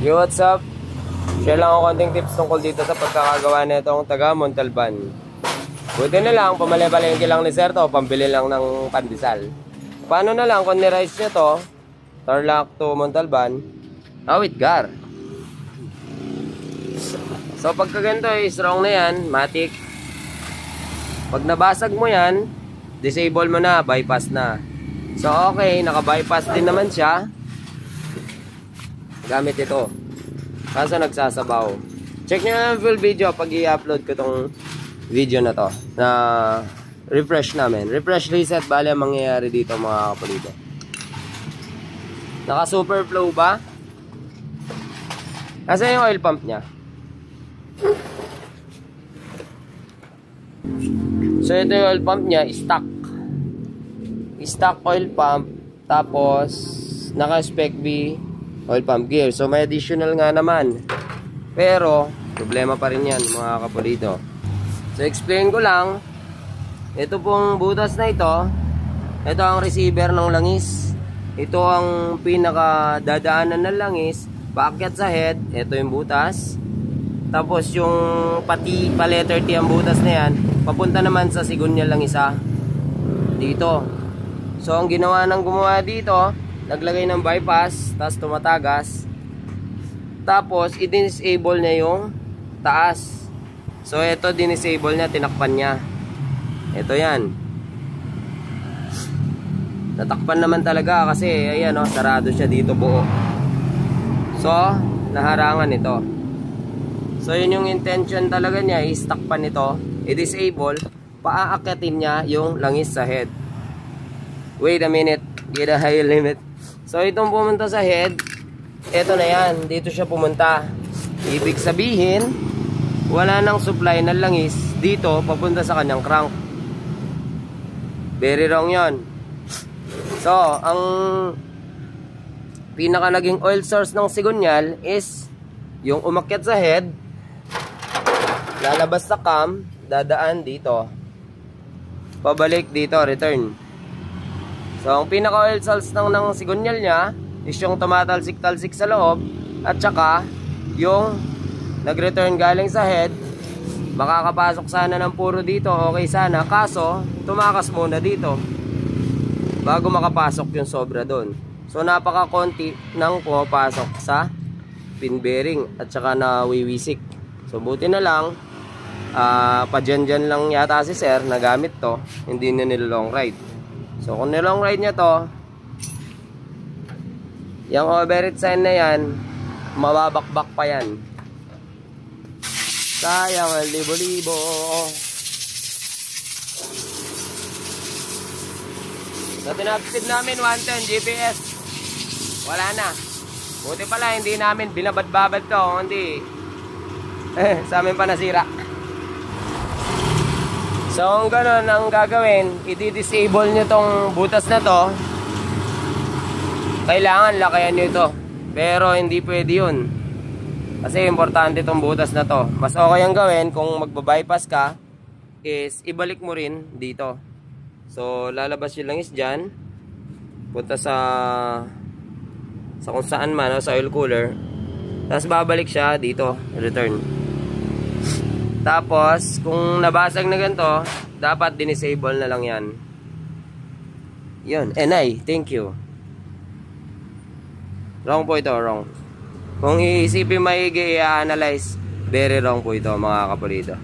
Yo, what's up? Share lang ako konting tips tungkol dito sa pagkakagawa na itong taga Montalban. Buti na lang, pamali-palengke lang ni Sir to, pambili lang ng pandesal. Paano na lang kung ni-rice nyo to, Tarlac to Montalban, awit gar. So pagka ganito strong na yan, matic. Pag nabasag mo yan, disable mo na, bypass na. So okay, naka-bypass din naman siya. Gamit ito. Kaso nagsasabaw. Check nyo yung full video pag i-upload ko tong video na to. Na refresh namin. Refresh reset, bali ang mangyayari dito mga kapulido. Naka super flow ba? Kasi yung oil pump nya. So ito yung oil pump nya, stock. Stock oil pump. Tapos naka spec B oil pump gear. So may additional nga naman. Pero problema pa rin yan mga kapulido. So explain ko lang. Ito pong butas na ito. Ito ang receiver ng langis. Ito ang pinaka dadaanan ng langis. Paakyat sa head. Ito yung butas. Tapos yung pati pa letter T ang butas na yan, papunta naman sa sigunyal lang isa. Dito. So ang ginawa ng gumawa dito, naglagay ng bypass, tapos tumatagas. Tapos i-disable niya yung taas. So ito dinisable niya, tinakpan niya. Ito yan. Natakpan naman talaga kasi ayan o, sarado siya dito buo. So naharangan ito. So yun yung intention talaga niya, i-takpan ito, i-disable, paaakyatin niya yung langis sa head. Wait a minute, get a high limit. So itong pumunta sa head, ito na yan, dito siya pumunta. Ibig sabihin, wala nang supply ng langis dito papunta sa kanyang crank. Very wrong yon. So ang pinaka naging oil source ng sigunyal is yung umakyat sa head, lalabas sa cam, dadaan dito, pabalik dito, return. So ang pinaka oil source ng sigunyal niya is yung tumatalsik-talsik sa loob, at saka yung nag-return galing sa head. Makakapasok sana ng puro dito, okay sana, kaso tumakas muna dito bago makapasok yung sobra doon. So napaka-konti nang pumapasok sa pin bearing at saka nawiwisik. So buti na lang pa-dyan lang yata si Sir nagamit to, hindi na nilong ride. So kung nilong ride nya to, yung overheat sign na yan, mababakbak pa yan. Sayang ang libo-libo. So tinapid namin 110 GPS, wala na. Buti pala hindi namin binabad-babad to, hindi sa amin pa nasira. So kung ganun ang gagawin, i-disable nyo tong butas na to. Kailangan lakayan nyo ito, pero hindi pwede yun kasi importante tong butas na to. Mas okay ang gawin kung magbabypass ka is ibalik mo rin dito. So lalabas yung langis dyan, punta sa kung saan man, sa oil cooler, tapos babalik siya dito, return. Tapos kung nabasag na ganito, dapat dinisable na lang yan. Yun, NI, thank you. Wrong po ito, wrong. Kung iisipin maigi, i-analyze, very wrong po ito mga kapulido.